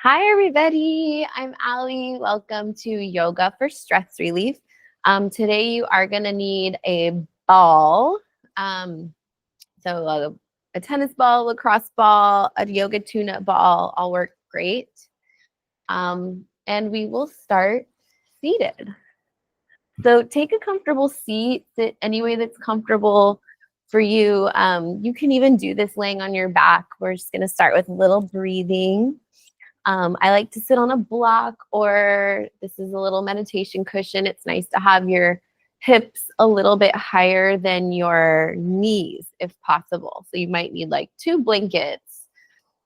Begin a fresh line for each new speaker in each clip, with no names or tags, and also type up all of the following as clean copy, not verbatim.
Hi, everybody. I'm Allie. Welcome to Yoga for Stress Relief. Today, you are going to need a ball. So a tennis ball, lacrosse ball, a yoga tune-up ball all work great. And we will start seated. So take a comfortable seat, sit any way that's comfortable for you. You can even do this laying on your back. We're just going to start with a little breathing. I like to sit on a block, or this is a little meditation cushion. It's nice to have your hips a little bit higher than your knees if possible. So you might need like 2 blankets.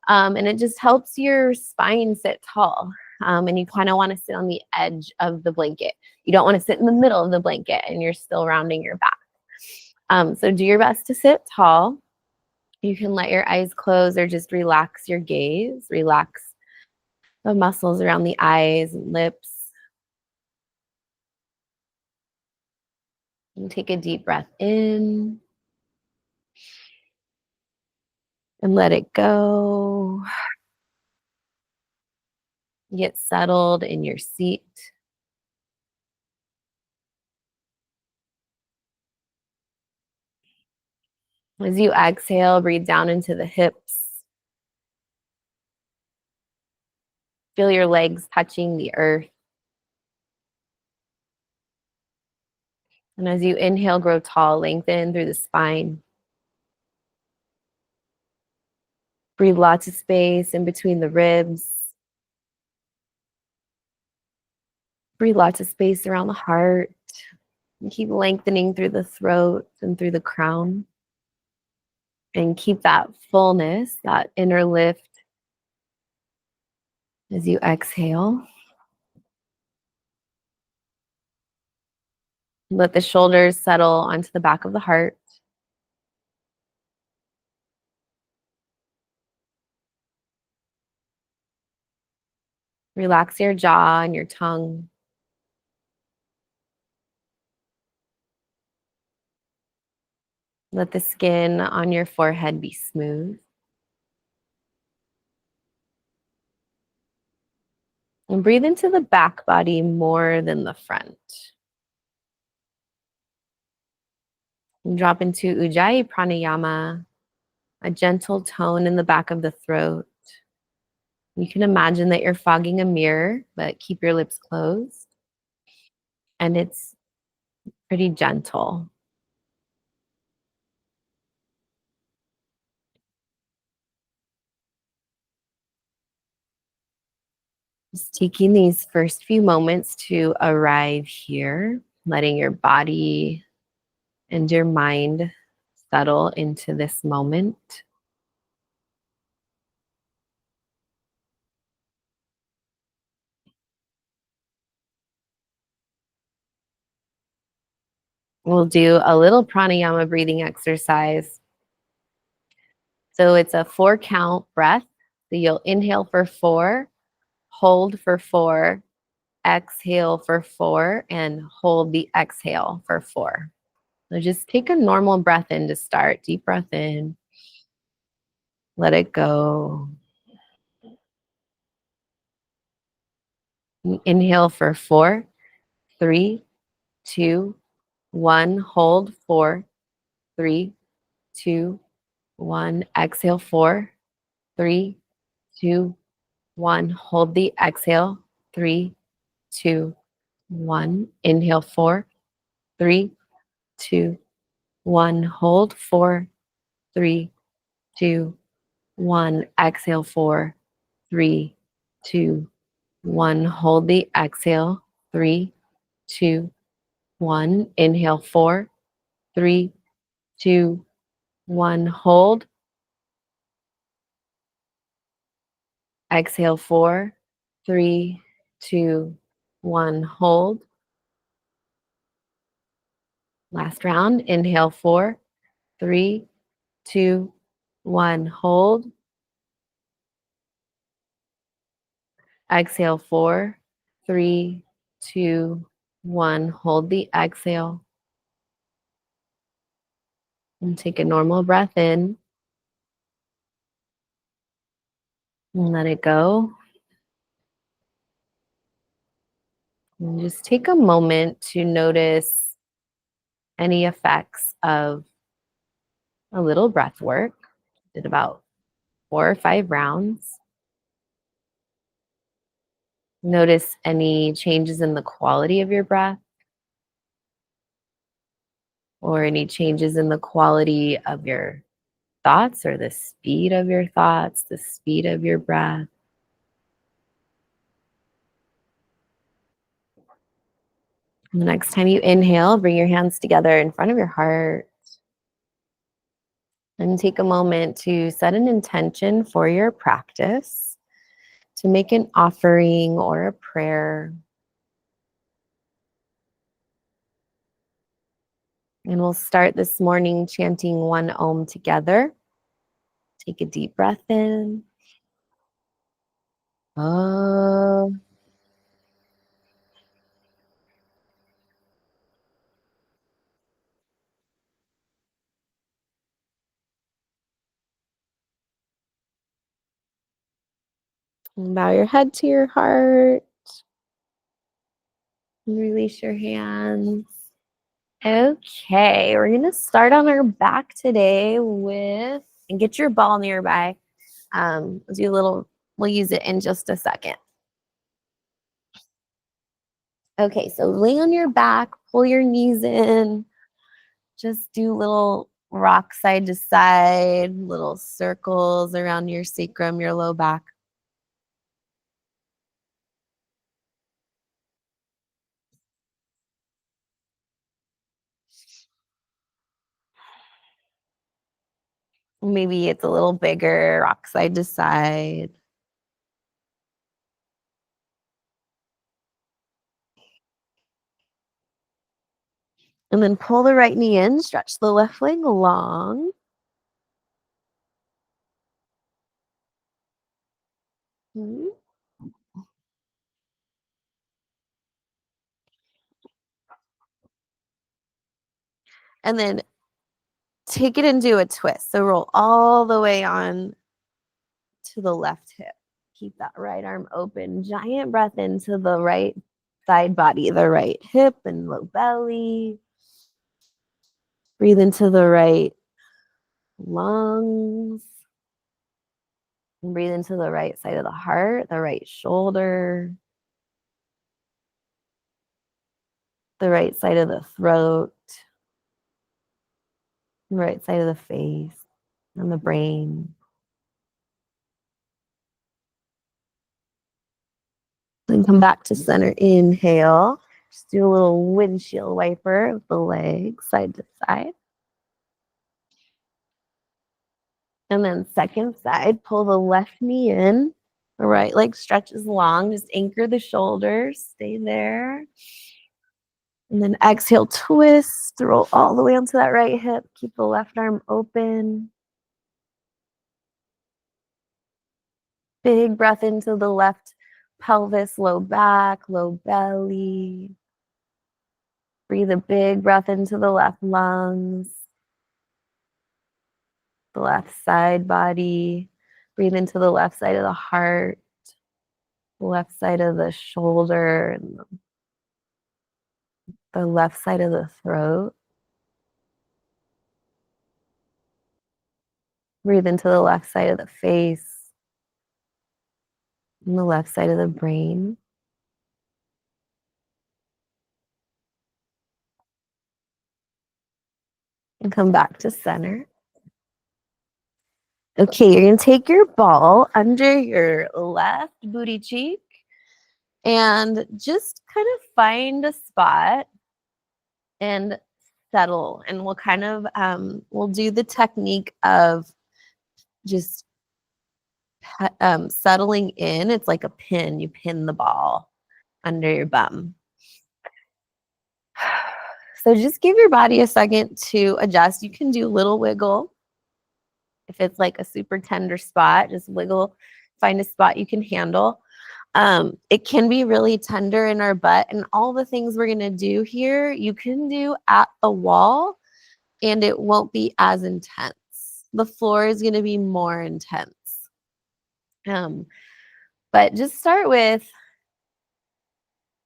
And it just helps your spine sit tall. And you kind of want to sit on the edge of the blanket. You don't want to sit in the middle of the blanket and you're still rounding your back. So do your best to sit tall. You can let your eyes close or just relax your gaze. Relax the muscles around the eyes and lips. And take a deep breath in and let it go. Get settled in your seat. As you exhale, breathe down into the hips. Feel your legs touching the earth. And as you inhale, grow tall, lengthen through the spine. Breathe lots of space in between the ribs. Breathe lots of space around the heart. And keep lengthening through the throat and through the crown. And keep that fullness, that inner lift as you exhale. Let the shoulders settle onto the back of the heart. Relax your jaw and your tongue. Let the skin on your forehead be smooth. And breathe into the back body more than the front. And drop into Ujjayi Pranayama, a gentle tone in the back of the throat. You can imagine that you're fogging a mirror, but keep your lips closed. And it's pretty gentle. Just taking these first few moments to arrive here, letting your body and your mind settle into this moment. We'll do a little pranayama breathing exercise. So it's a 4-count breath. So you'll inhale for 4, hold for 4, exhale for 4, and hold the exhale for 4. So just take a normal breath in to start. Deep breath in. Let it go. Inhale for 4, 3, 2, 1. Hold 4, 3, 2, 1. Exhale 4, 3, 2, 1. Hold the exhale. 3, 2, 1. Inhale 4, 3, 2, 1. Hold 4, 3, 2, 1. Exhale 4, 3, 2, 1. Hold the exhale. 3, 2, 1. Inhale 4, 3, 2, 1. Hold. Exhale 4, 3, 2, 1. Hold. Last round. Inhale 4, 3, 2, 1. Hold. Exhale 4, 3, 2, 1. Hold the exhale. And take a normal breath in. And let it go. And just take a moment to notice any effects of a little breath work. Did about 4 or 5 rounds. Notice any changes in the quality of your breath or any changes in the quality of your thoughts or the speed of your thoughts, the speed of your breath. And the next time you inhale, bring your hands together in front of your heart and take a moment to set an intention for your practice, to make an offering or a prayer. And we'll start this morning chanting one Om together. Take a deep breath in. Om. And bow your head to your heart. And release your hands. Okay, we're gonna start on our back today with, and get your ball nearby. We'll use it in just a second. Okay, so lay on your back, pull your knees in, just do little rock side to side, little circles around your sacrum, your low back. Maybe it's a little bigger, rock side to side. And then pull the right knee in, stretch the left leg long. And then take it and do a twist. So roll all the way on to the left hip. Keep that right arm open. Giant breath into the right side body, the right hip and low belly. Breathe into the right lungs. And breathe into the right side of the heart, the right shoulder, the right side of the throat, the right side of the face, and the brain. Then come back to center. Inhale. Just do a little windshield wiper of the legs, side to side. And then second side, pull the left knee in. The right leg stretches long. Just anchor the shoulders. Stay there. And then exhale, twist. Roll all the way onto that right hip. Keep the left arm open. Big breath into the left pelvis, low back, low belly. Breathe a big breath into the left lungs, the left side body. Breathe into the left side of the heart, the left side of the shoulder, and the left side of the throat. Breathe into the left side of the face and the left side of the brain. And come back to center. Okay, you're going to take your ball under your left booty cheek and just kind of find a spot and settle. And we'll do the technique of just settling in. It's like a pin. You pin the ball under your bum. So just give your body a second to adjust. You can do a little wiggle. If it's like a super tender spot, just wiggle, find a spot you can handle. It can be really tender in our butt, and all the things we're going to do here, you can do at the wall, and it won't be as intense. The floor is going to be more intense. But just start with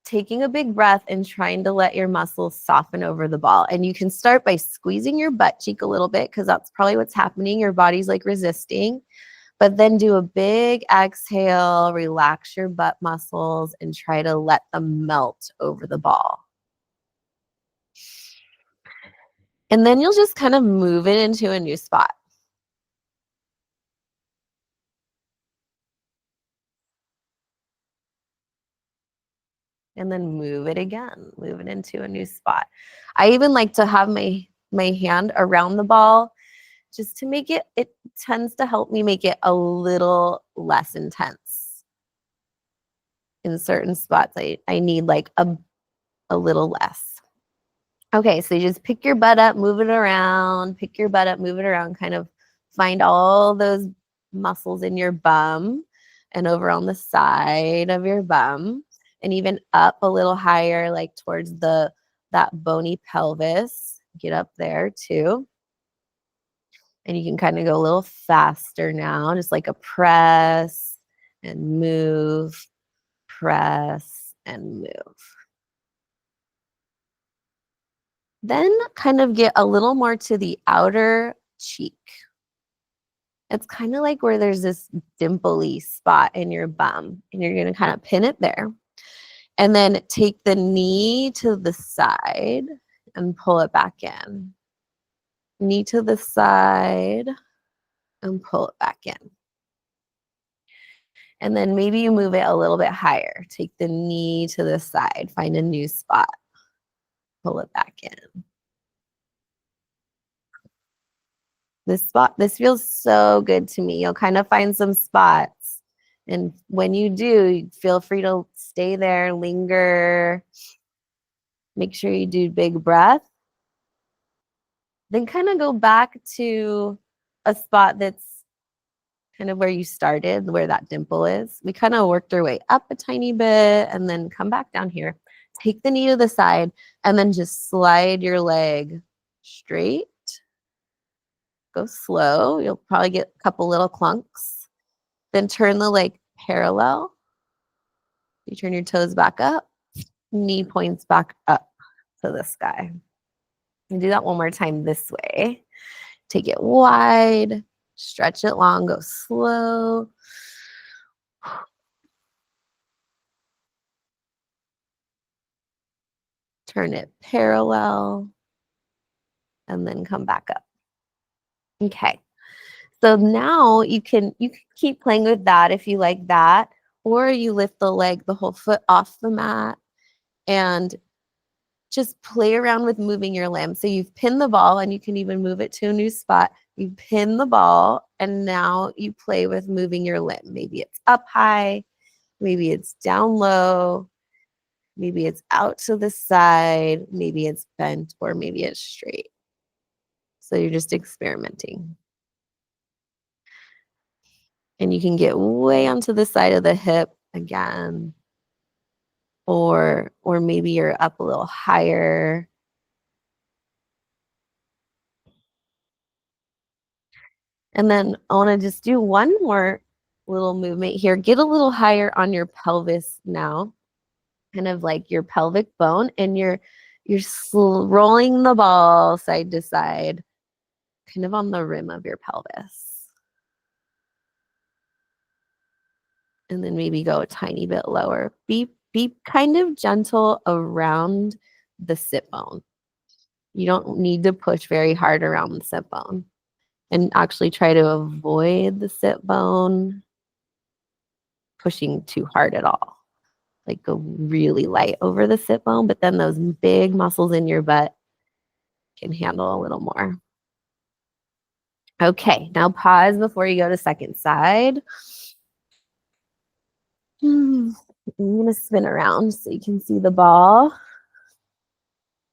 taking a big breath and trying to let your muscles soften over the ball. And you can start by squeezing your butt cheek a little bit because that's probably what's happening. Your body's like resisting. But then do a big exhale, relax your butt muscles, and try to let them melt over the ball. And then you'll just kind of move it into a new spot. And then move it again, move it into a new spot. I even like to have my hand around the ball just to make it tends to help me make it a little less intense. In certain spots, I need like a little less. Okay, so you just pick your butt up, move it around, pick your butt up, move it around, kind of find all those muscles in your bum and over on the side of your bum and even up a little higher, like towards that bony pelvis. Get up there too. And you can kind of go a little faster now, just like a press and move, press and move. Then kind of get a little more to the outer cheek. It's kind of like where there's this dimply spot in your bum, and you're going to kind of pin it there. And then take the knee to the side and pull it back in. Knee to the side and pull it back in. And then maybe you move it a little bit higher. Take the knee to the side, find a new spot, pull it back in. This feels so good to me. You'll kind of find some spots. And when you do, feel free to stay there, linger. Make sure you do big breath. Then kind of go back to a spot that's kind of where you started, where that dimple is. We kind of worked our way up a tiny bit and then come back down here. Take the knee to the side and then just slide your leg straight. Go slow. You'll probably get a couple little clunks. Then turn the leg parallel. You turn your toes back up. Knee points back up to the sky. And do that one more time this way. Take it wide. Stretch it long. Go slow. Turn it parallel. And then come back up. Okay. So now you can keep playing with that if you like that, or you lift the whole foot off the mat and just play around with moving your limb. So you've pinned the ball and you can even move it to a new spot. You pin the ball and now you play with moving your limb. Maybe it's up high, maybe it's down low, maybe it's out to the side, maybe it's bent, or maybe it's straight. So you're just experimenting. And you can get way onto the side of the hip again. Or maybe you're up a little higher. And then I want to just do one more little movement here. Get a little higher on your pelvis now. Kind of like your pelvic bone. And you're rolling the ball side to side. Kind of on the rim of your pelvis. And then maybe go a tiny bit lower. Be kind of gentle around the sit bone. You don't need to push very hard around the sit bone. And actually try to avoid the sit bone pushing too hard at all. Like go really light over the sit bone, but then those big muscles in your butt can handle a little more. Okay, now pause before you go to second side. I'm going to spin around so you can see the ball.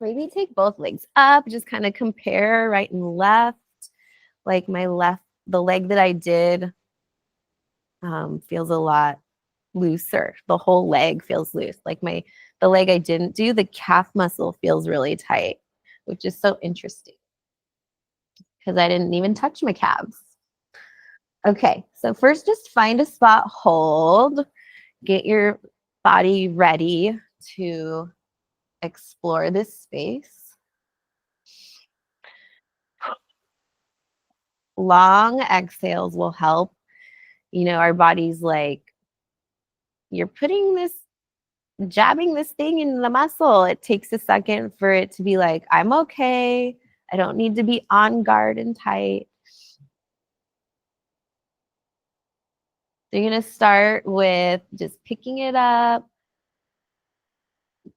Maybe take both legs up, just kind of compare right and left. Like the leg that I did feels a lot looser. The whole leg feels loose. Like the leg I didn't do, the calf muscle feels really tight, which is so interesting because I didn't even touch my calves. Okay, so first just find a spot, hold, get your body ready to explore this space. Long exhales will help. You know, our body's like, you're putting this, jabbing this thing in the muscle. It takes a second for it to be like, I'm okay. I don't need to be on guard and tight. So you're going to start with just picking it up,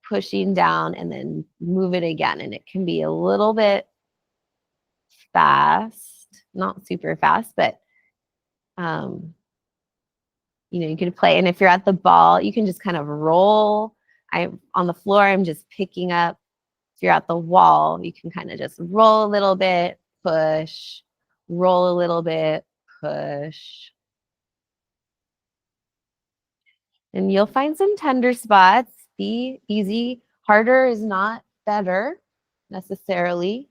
pushing down, and then move it again. And it can be a little bit fast, not super fast, but you know, you can play. And if you're at the ball, you can just kind of roll. I'm on the floor, I'm just picking up. If you're at the wall, you can kind of just roll a little bit, push, roll a little bit, push. And you'll find some tender spots. Be easy. Harder is not better necessarily.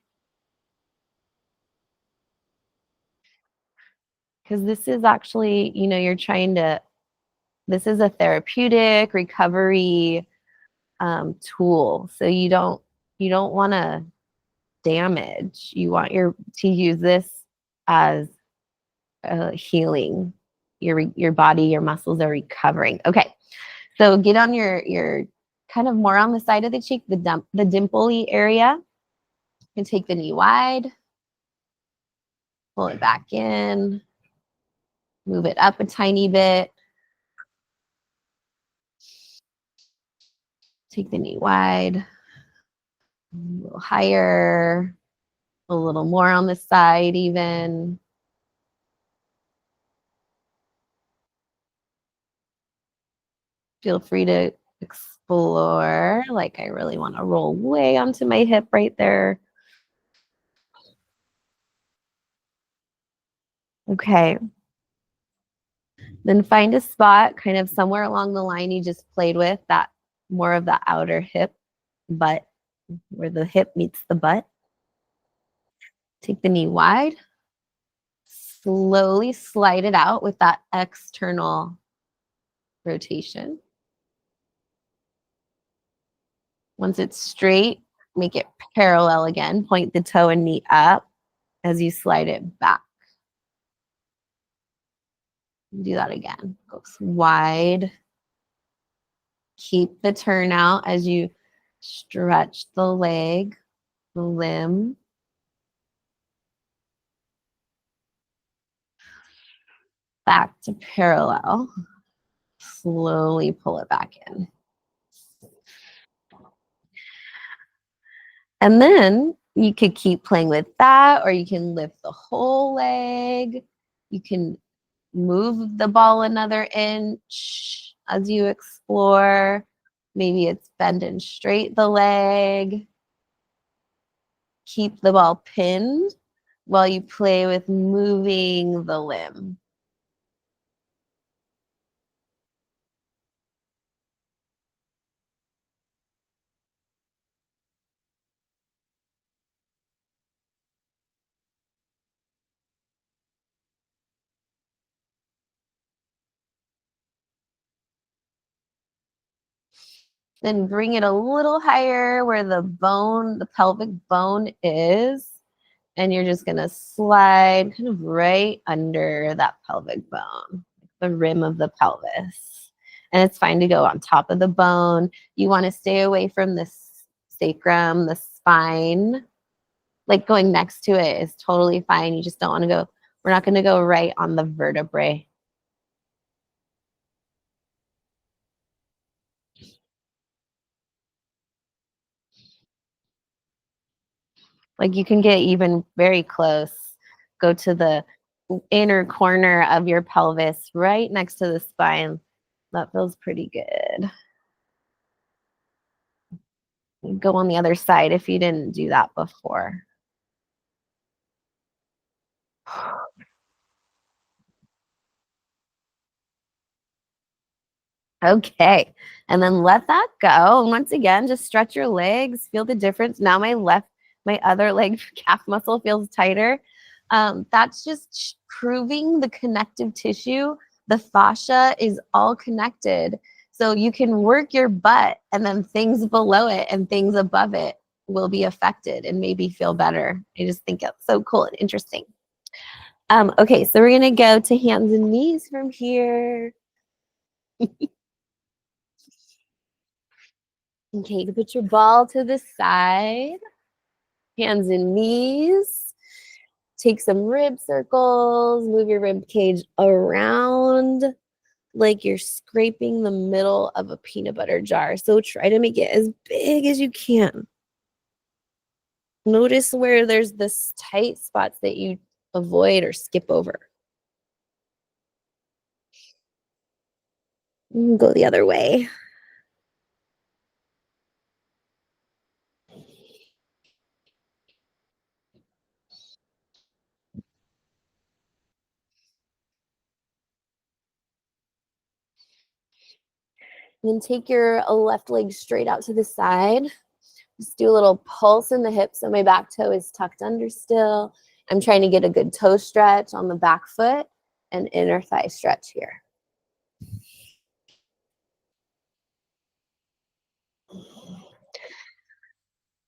Because this is actually, you know, you're trying to, this is a therapeutic recovery tool. So you don't want to damage. You want to use this as healing. Your body, your muscles are recovering. Okay, so get on your kind of more on the side of the cheek, the dimply area. You can take the knee wide, pull it back in, move it up a tiny bit. Take the knee wide, a little higher, a little more on the side even. Feel free to explore. Like, I really want to roll way onto my hip right there. Okay. Then find a spot kind of somewhere along the line you just played with, that more of the outer hip butt, where the hip meets the butt. Take the knee wide. Slowly slide it out with that external rotation. Once it's straight, make it parallel again. Point the toe and knee up as you slide it back. Do that again. Goes wide. Keep the turnout as you stretch the leg, the limb. Back to parallel. Slowly pull it back in. And then you could keep playing with that, or you can lift the whole leg. You can move the ball another inch as you explore. Maybe it's bend and straight the leg. Keep the ball pinned while you play with moving the limb. Then bring it a little higher where the bone, the pelvic bone is. And you're just going to slide kind of right under that pelvic bone, the rim of the pelvis. And it's fine to go on top of the bone. You want to stay away from the sacrum, the spine. Like going next to it is totally fine. You just don't want to go, we're not going to go right on the vertebrae. Like you can get even very close. Go to the inner corner of your pelvis, right next to the spine. That feels pretty good. Go on the other side if you didn't do that before. Okay. And then let that go. And once again, just stretch your legs. Feel the difference. Now my other leg calf muscle feels tighter. That's just proving the connective tissue. The fascia is all connected. So you can work your butt and then things below it and things above it will be affected and maybe feel better. I just think it's so cool and interesting. Okay, so we're going to go to hands and knees from here. Okay, you can put your ball to the side, hands and knees. Take some rib circles, move your rib cage around like you're scraping the middle of a peanut butter jar. So try to make it as big as you can. Notice where there's this tight spots that you avoid or skip over. Go the other way. And then take your left leg straight out to the side. Just do a little pulse in the hips so my back toe is tucked under still. I'm trying to get a good toe stretch on the back foot and inner thigh stretch here.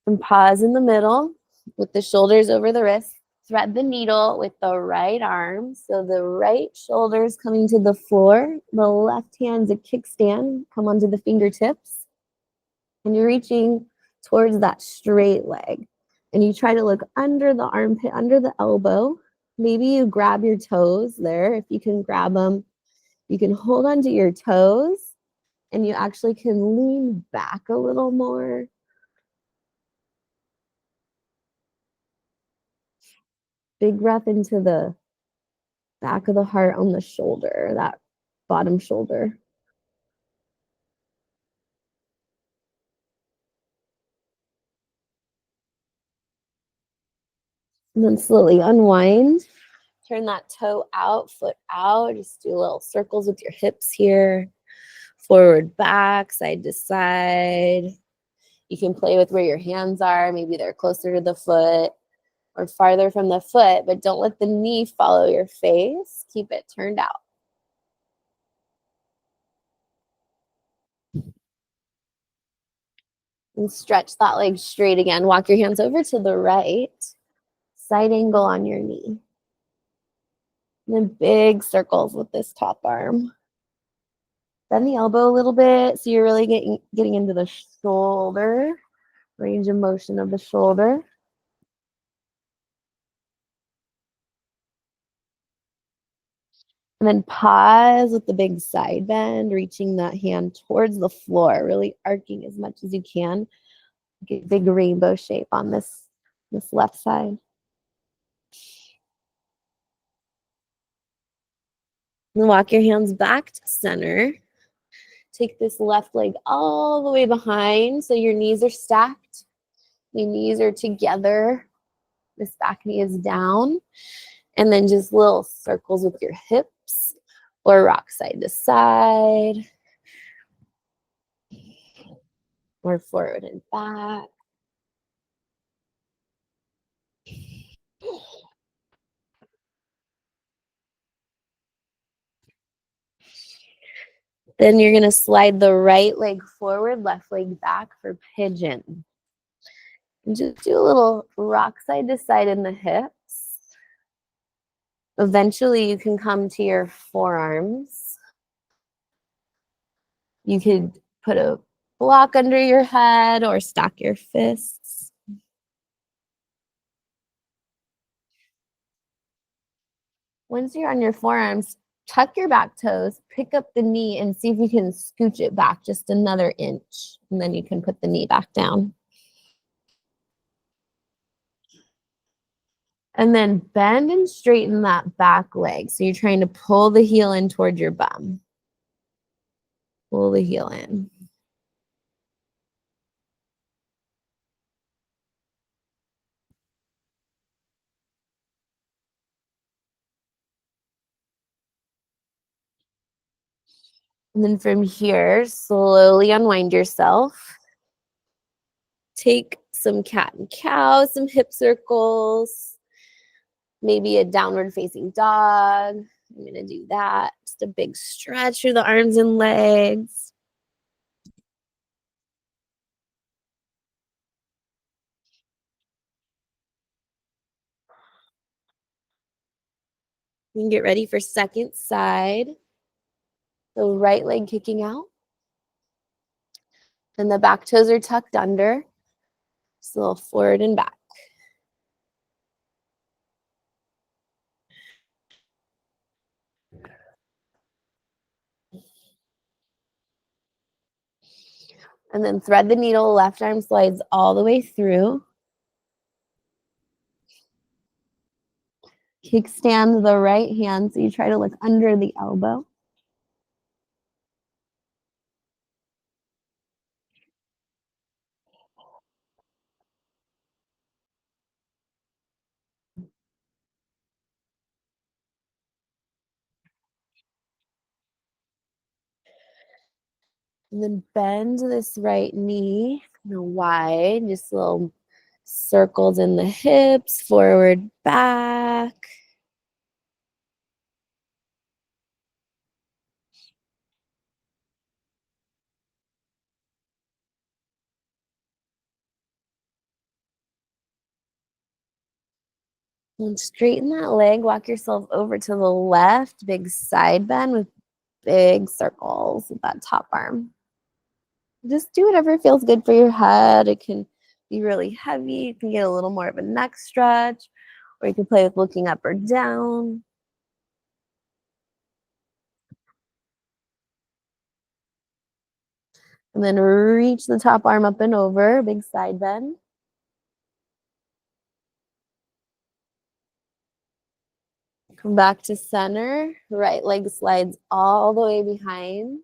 And pause in the middle with the shoulders over the wrist. Thread the needle with the right arm. So the right shoulder is coming to the floor. The left hand's a kickstand. Come onto the fingertips. And you're reaching towards that straight leg. And you try to look under the armpit, under the elbow. Maybe you grab your toes there. If you can grab them, you can hold onto your toes. And you actually can lean back a little more. Big breath into the back of the heart on the shoulder, that bottom shoulder. And then slowly unwind. Turn that toe out, foot out. Just do little circles with your hips here. Forward, back, side to side. You can play with where your hands are. Maybe they're closer to the foot or farther from the foot, but don't let the knee follow your face. Keep it turned out. And stretch that leg straight again. Walk your hands over to the right. Side angle on your knee. And then big circles with this top arm. Bend the elbow a little bit so you're really getting into the shoulder, range of motion of the shoulder. And then pause with the big side bend, reaching that hand towards the floor, really arcing as much as you can. Get a big rainbow shape on this left side. And walk your hands back to center. Take this left leg all the way behind so your knees are stacked. Your knees are together. This back knee is down. And then just little circles with your hips or rock side to side or forward and back. Then you're going to slide the right leg forward, left leg back for pigeon. And just do a little rock side to side in the hips. Eventually, you can come to your forearms. You could put a block under your head or stack your fists. Once you're on your forearms, tuck your back toes, pick up the knee, and see if you can scooch it back just another inch. And then you can put the knee back down. And then bend and straighten that back leg. So you're trying to pull the heel in toward your bum. Pull the heel in. And then from here, slowly unwind yourself. Take some cat and cow, some hip circles, maybe a downward facing dog. I'm going to do that. Just a big stretch through the arms and legs. You can get ready for second side. The right leg kicking out. And the back toes are tucked under. Just a little forward and back. And then thread the needle, left arm slides all the way through. Kickstand the right hand, so you try to look under the elbow. And then bend this right knee wide, just little circles in the hips, forward, back. And straighten that leg, walk yourself over to the left, big side bend with big circles with that top arm. Just do whatever feels good for your head. It can be really heavy. You can get a little more of a neck stretch, or you can play with looking up or down. And then reach the top arm up and over, big side bend. Come back to center. Right leg slides all the way behind.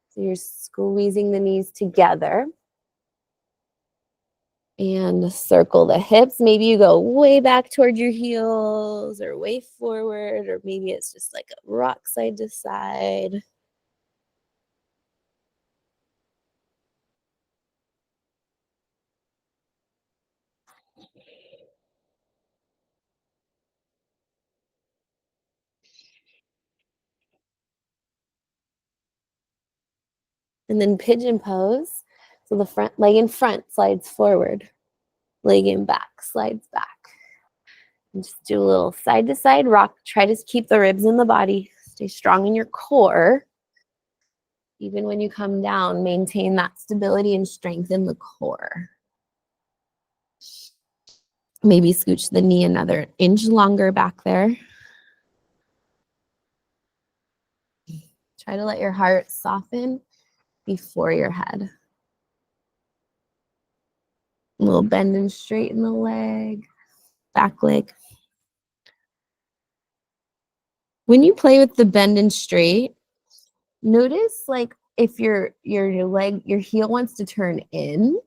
So you're squeezing the knees together. And circle the hips. Maybe you go way back toward your heels or way forward, or maybe it's just like a rock side to side. And then pigeon pose. So the front leg in front slides forward, leg in back slides back. And just do a little side to side rock. Try to keep the ribs in the body. Stay strong in your core. Even when you come down, maintain that stability and strength in the core. Maybe scooch the knee another inch longer back there. Try to let your heart soften before your head. A little bend and straighten the leg, back leg. When you play with the bend and straight, notice like if your leg, your heel wants to turn in,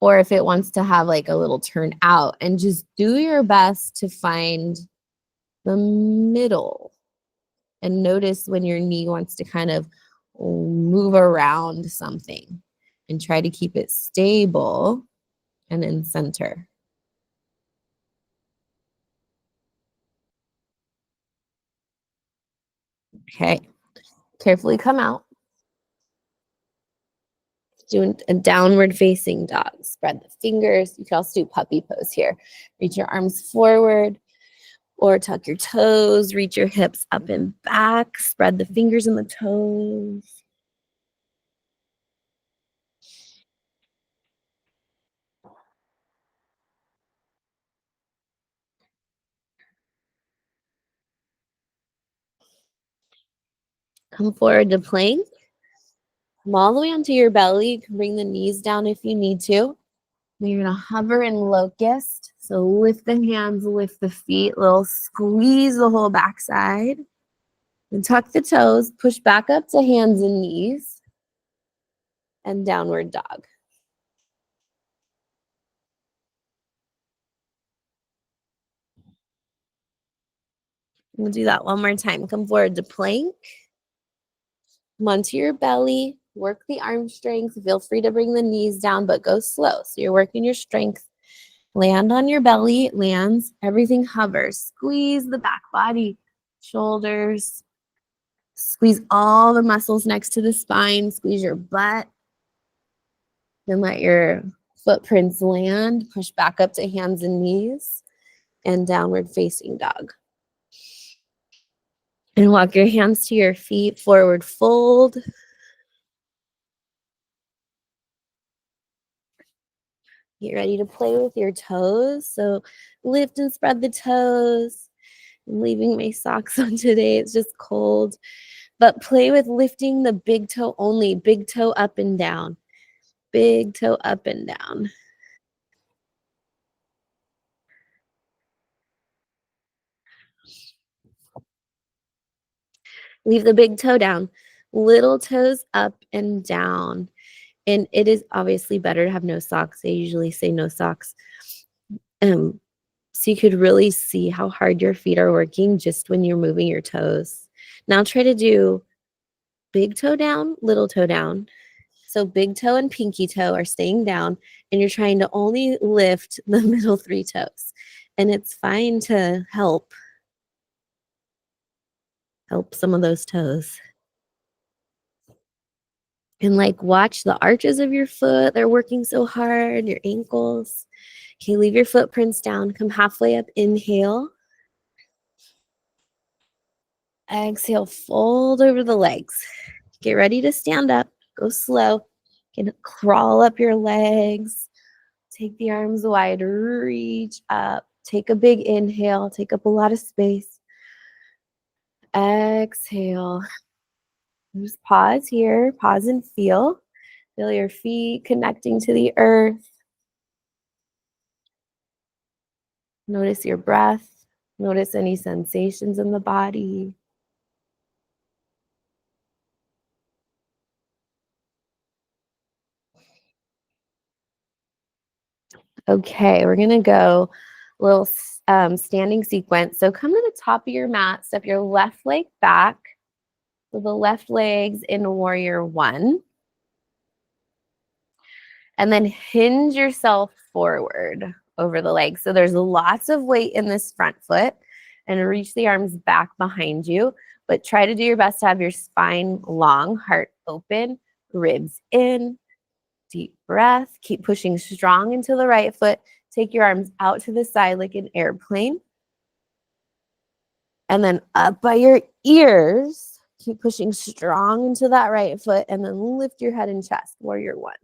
or if it wants to have like a little turn out, and just do your best to find the middle. And notice when your knee wants to kind of move around something, and try to keep it stable and in center. Okay, carefully come out. Doing a downward facing dog. Spread the fingers. You can also do puppy pose here. Reach your arms forward or tuck your toes. Reach your hips up and back. Spread the fingers and the toes. Come forward to plank. Come all the way onto your belly. You can bring the knees down if you need to. Then you're going to hover in locust. So lift the hands, lift the feet, little squeeze the whole backside. And tuck the toes, push back up to hands and knees. And downward dog. We'll do that one more time. Come forward to plank. Come onto your belly. Work the arm strength. Feel free to bring the knees down, but go slow. So you're working your strength. Land on your belly. It lands. Everything hovers. Squeeze the back body, shoulders. Squeeze all the muscles next to the spine. Squeeze your butt. Then let your footprints land. Push back up to hands and knees. And downward facing dog. And walk your hands to your feet, forward fold. Get ready to play with your toes. So lift and spread the toes. I'm leaving my socks on today. It's just cold. But play with lifting the big toe only. Big toe up and down. Big toe up and down. Leave the big toe down. Little toes up and down. And it is obviously better to have no socks. They usually say no socks. So you could really see how hard your feet are working just when you're moving your toes. Now try to do big toe down, little toe down. So big toe and pinky toe are staying down, and you're trying to only lift the middle three toes. And it's fine to help some of those toes. And like watch the arches of your foot. They're working so hard, your ankles. Okay, leave your footprints down. Come halfway up. Inhale. Exhale, fold over the legs. Get ready to stand up. Go slow. You can crawl up your legs. Take the arms wide. Reach up. Take a big inhale. Take up a lot of space. Exhale. Just pause here. Pause and feel. Feel your feet connecting to the earth. Notice your breath. Notice any sensations in the body. Okay, we're gonna go a little standing sequence. So come to the top of your mat, step your left leg back. So the left leg's in warrior one. And then hinge yourself forward over the leg. So there's lots of weight in this front foot, and reach the arms back behind you. But try to do your best to have your spine long, heart open, ribs in. Deep breath. Keep pushing strong into the right foot. Take your arms out to the side like an airplane. And then up by your ears. Keep pushing strong into that right foot. And then lift your head and chest. Warrior one.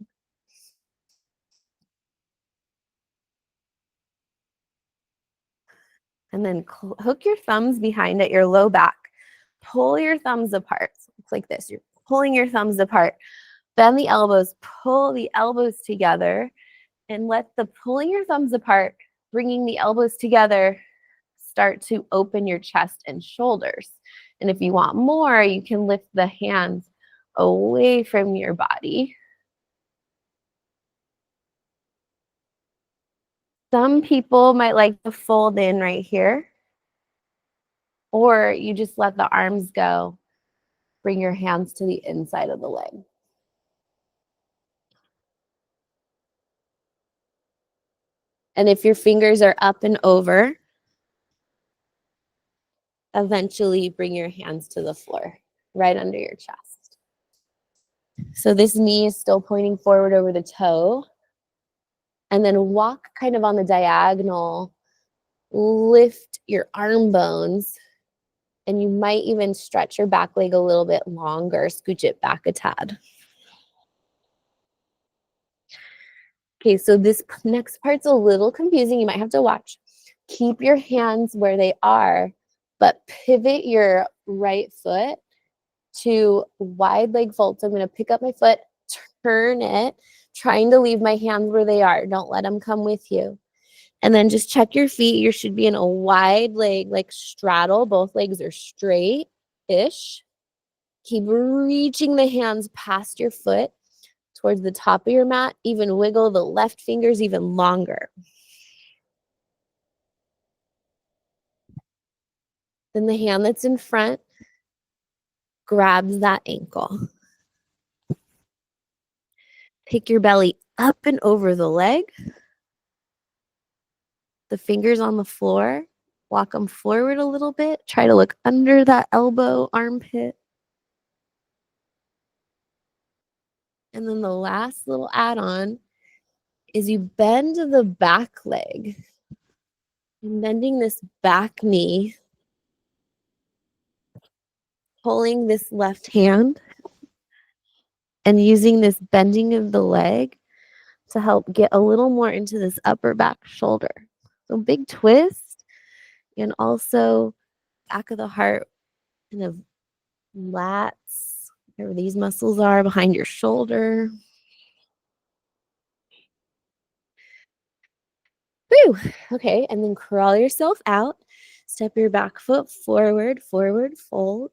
And then hook your thumbs behind at your low back. Pull your thumbs apart. So it's like this. You're pulling your thumbs apart. Bend the elbows. Pull the elbows together. And let the pulling your thumbs apart, bringing the elbows together, start to open your chest and shoulders. And if you want more, you can lift the hands away from your body. Some people might like to fold in right here, or you just let the arms go. Bring your hands to the inside of the leg. And if your fingers are up and over, eventually bring your hands to the floor, right under your chest. So this knee is still pointing forward over the toe. And then walk kind of on the diagonal. Lift your arm bones. And you might even stretch your back leg a little bit longer. Scooch it back a tad. Okay, so this next part's a little confusing. You might have to watch. Keep your hands where they are, but pivot your right foot to wide leg fold. So I'm going to pick up my foot, turn it, trying to leave my hands where they are. Don't let them come with you. And then just check your feet. You should be in a wide leg, like straddle. Both legs are straight-ish. Keep reaching the hands past your foot towards the top of your mat. Even wiggle the left fingers even longer. Then the hand that's in front grabs that ankle. Take your belly up and over the leg. The fingers on the floor. Walk them forward a little bit. Try to look under that elbow, armpit. And then the last little add-on is you bend the back leg. And bending this back knee pulling this left hand and using this bending of the leg to help get a little more into this upper back shoulder. So big twist and also back of the heart, kind of lats, wherever these muscles are behind your shoulder. Woo! Okay, and then crawl yourself out. Step your back foot forward, forward fold.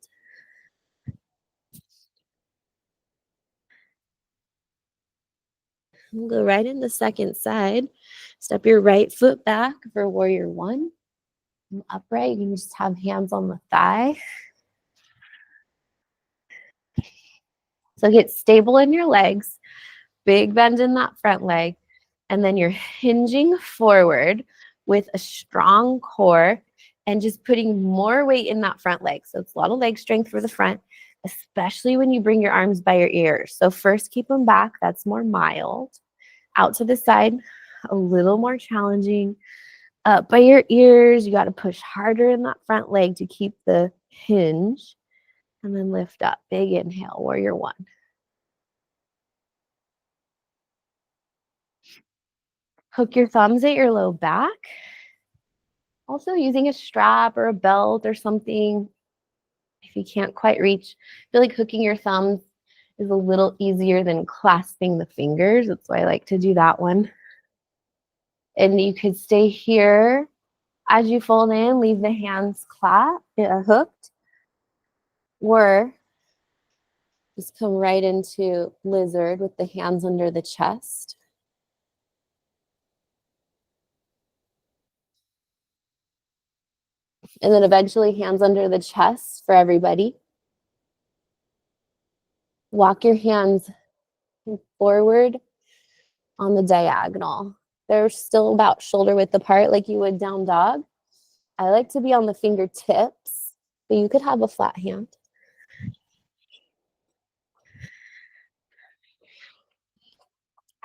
We'll go right in the second side. Step your right foot back for warrior one. And upright, you can just have hands on the thigh. So get stable in your legs, big bend in that front leg, and then you're hinging forward with a strong core and just putting more weight in that front leg. So it's a lot of leg strength for the front, especially when you bring your arms by your ears. So first keep them back, that's more mild. Out to the side, a little more challenging. Up by your ears, you got to push harder in that front leg to keep the hinge. And then lift up, big inhale, warrior one. Hook your thumbs at your low back. Also using a strap or a belt or something if you can't quite reach. I feel like hooking your thumbs is a little easier than clasping the fingers. That's why I like to do that one. And you could stay here as you fold in, leave the hands hooked, or just come right into lizard with the hands under the chest. And then eventually hands under the chest for everybody. Walk your hands forward on the diagonal. They're still about shoulder width apart like you would down dog. I like to be on the fingertips, but you could have a flat hand.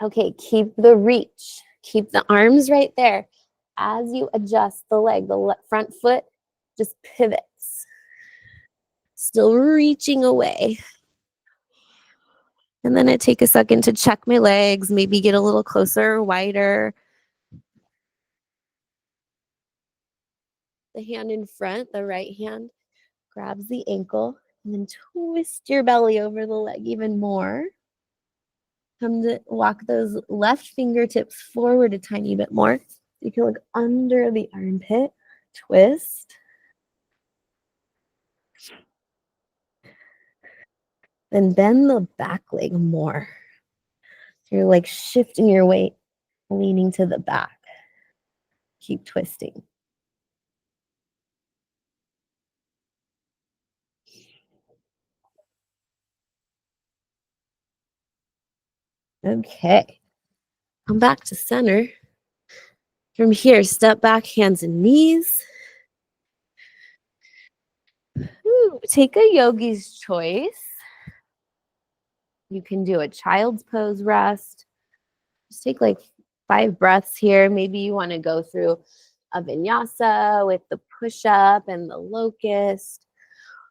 Okay, keep the reach. Keep the arms right there. As you adjust the leg, the front foot just pivots. Still reaching away. And then I take a second to check my legs, maybe get a little closer, wider. The hand in front, the right hand, grabs the ankle, and then twist your belly over the leg even more. Come to walk those left fingertips forward a tiny bit more. You can look under the armpit, twist. Then bend the back leg more. So you're like shifting your weight, leaning to the back. Keep twisting. Okay. Come back to center. From here, step back, hands and knees. Ooh, take a yogi's choice. You can do a child's pose rest. Just take like 5 breaths here. Maybe you want to go through a vinyasa with the push-up and the locust.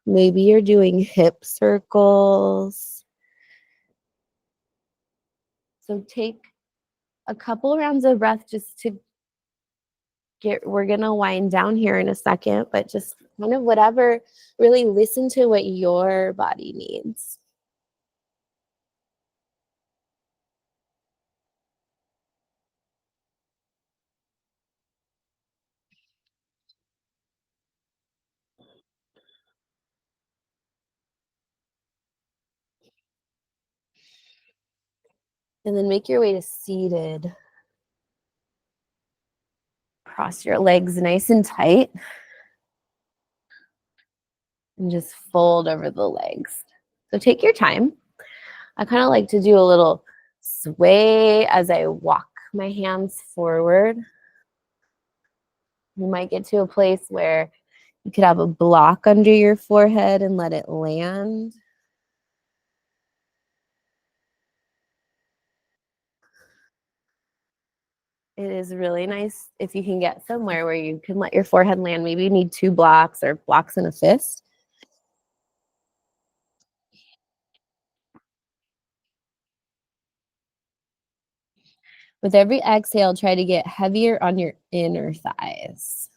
Maybe you're doing hip circles. So take a couple rounds of breath just to we're going to wind down here in a second, but just kind of whatever, really listen to what your body needs. And then make your way to seated. Cross your legs nice and tight. And just fold over the legs. So take your time. I kind of like to do a little sway as I walk my hands forward. You might get to a place where you could have a block under your forehead and let it land. It is really nice if you can get somewhere where you can let your forehead land. Maybe you need 2 blocks or blocks and a fist. With every exhale, try to get heavier on your inner thighs.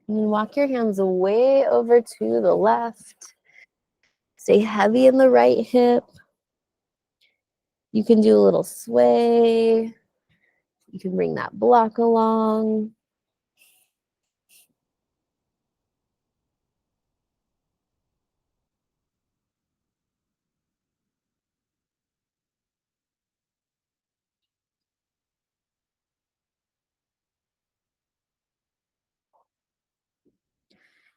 And then walk your hands way over to the left. Stay heavy in the right hip. You can do a little sway. You can bring that block along.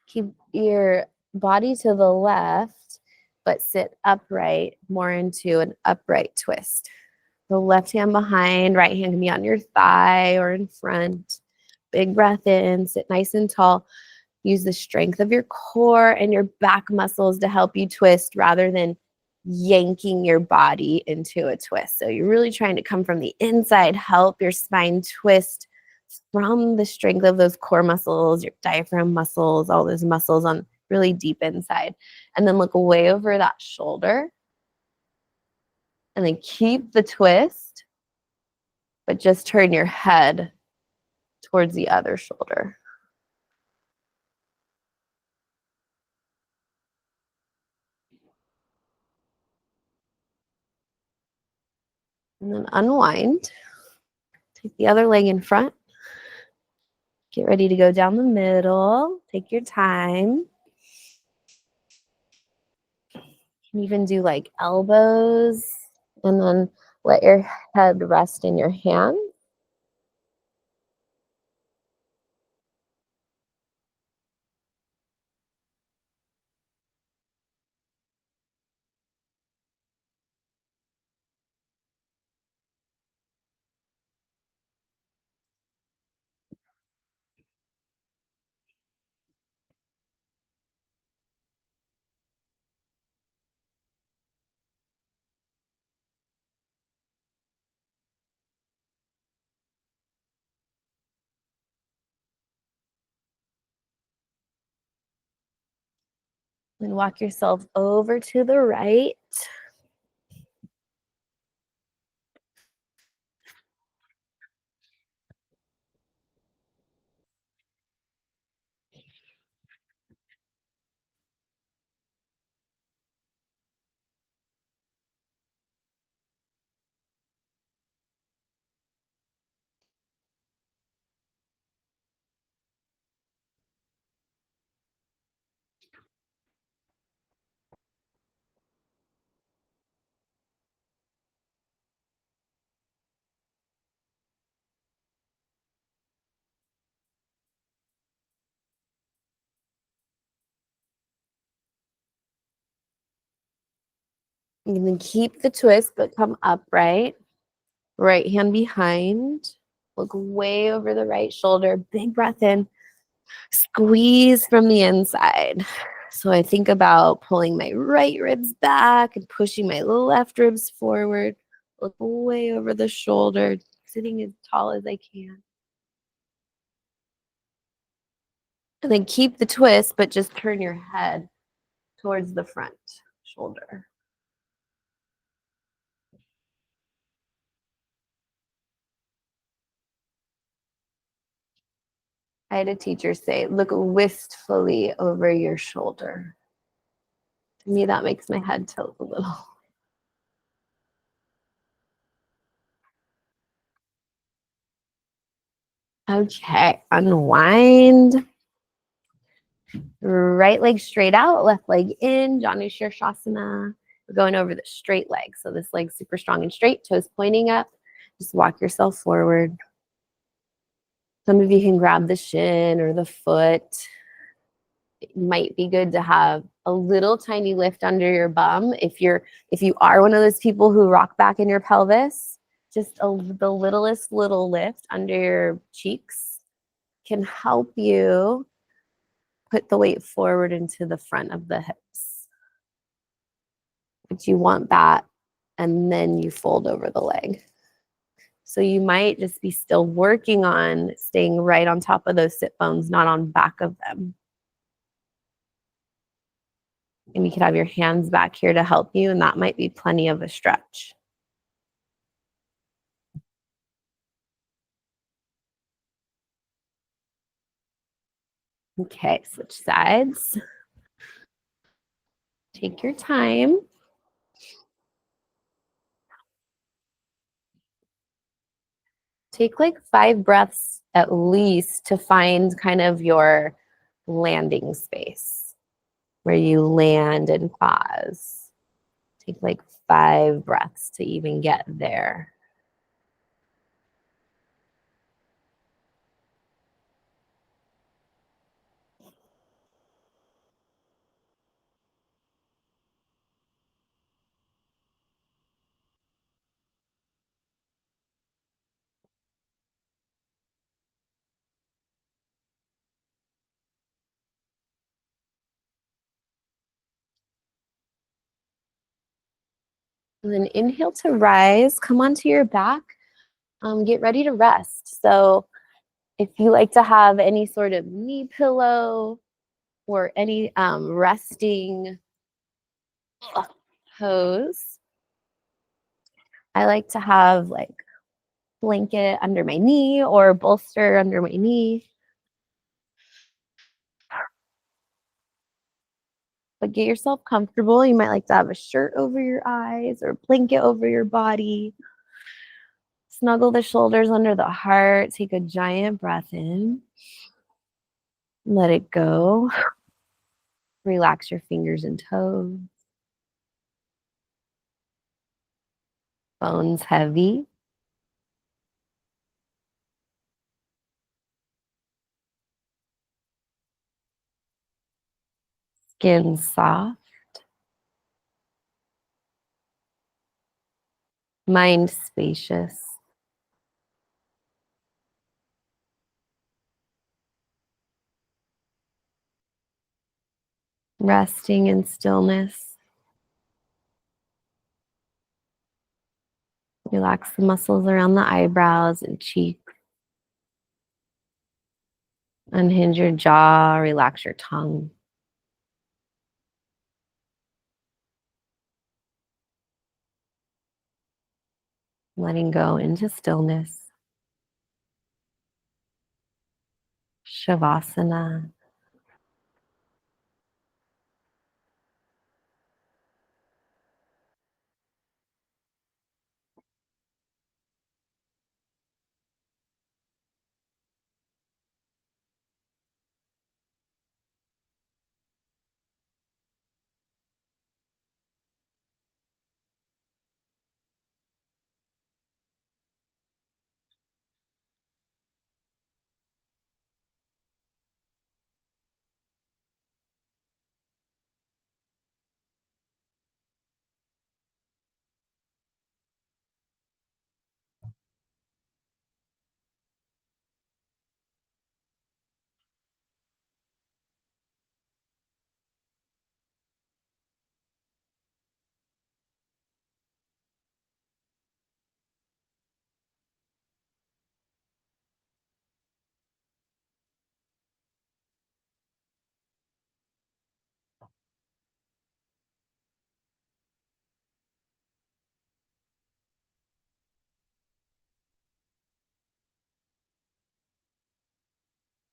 Keep your body to the left, but sit upright, more into an upright twist. The left hand behind, right hand can be on your thigh or in front. Big breath in, sit nice and tall. Use the strength of your core and your back muscles to help you twist rather than yanking your body into a twist. So you're really trying to come from the inside, help your spine twist from the strength of those core muscles, your diaphragm muscles, all those muscles on really deep inside. And then look way over that shoulder. And then keep the twist, but just turn your head towards the other shoulder. And then unwind. Take the other leg in front. Get ready to go down the middle. Take your time. You can even do like elbows and then let your head rest in your hands. And walk yourself over to the right. You can keep the twist, but come upright. Right hand behind. Look way over the right shoulder. Big breath in. Squeeze from the inside. So I think about pulling my right ribs back and pushing my left ribs forward. Look way over the shoulder, sitting as tall as I can. And then keep the twist, but just turn your head towards the front shoulder. I had a teacher say, look wistfully over your shoulder. To me, that makes my head tilt a little. Okay, unwind. Right leg straight out, left leg in, Janu Shirshasana. We're going over the straight leg. So this leg's super strong and straight, toes pointing up. Just walk yourself forward. Some of you can grab the shin or the foot. It might be good to have a little tiny lift under your bum. If you are one of those people who rock back in your pelvis, just the littlest little lift under your cheeks can help you put the weight forward into the front of the hips. but you want that, and then you fold over the leg. So you might just be still working on staying right on top of those sit bones, not on back of them. And you could have your hands back here to help you, and that might be plenty of a stretch. Okay, switch sides. Take your time. Take like 5 breaths at least to find kind of your landing space where you land and pause. Take like 5 breaths to even get there. And then inhale to rise, come onto your back, get ready to rest. So if you like to have any sort of knee pillow or any resting pose, I like to have like blanket under my knee or bolster under my knee. But get yourself comfortable. You might like to have a shirt over your eyes or blanket over your body. Snuggle the shoulders under the heart. Take a giant breath in. Let it go. Relax your fingers and toes. Bones heavy. Skin soft. Mind spacious. Resting in stillness. Relax the muscles around the eyebrows and cheeks. Unhinge your jaw. Relax your tongue. Letting go into stillness. Shavasana.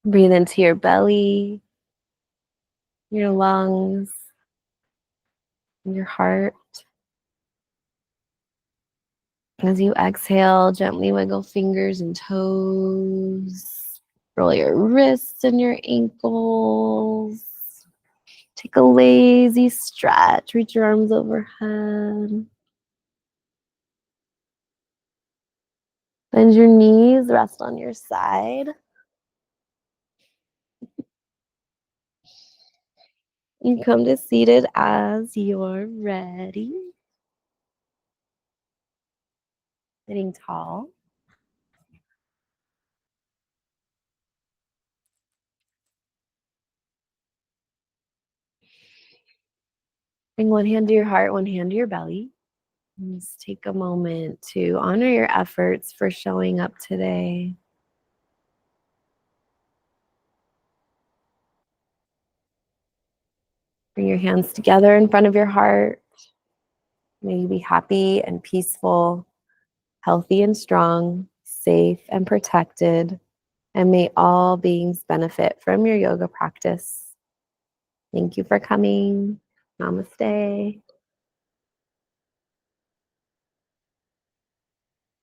Breathe into your belly, your lungs, your heart. As you exhale, gently wiggle fingers and toes. Roll your wrists and your ankles. Take a lazy stretch. Reach your arms overhead. Bend your knees, rest on your side. And come to seated as you're ready. Sitting tall. Bring one hand to your heart, one hand to your belly. And just take a moment to honor your efforts for showing up today. Bring your hands together in front of your heart. May you be happy and peaceful, healthy and strong, safe and protected, and may all beings benefit from your yoga practice. Thank you for coming. Namaste.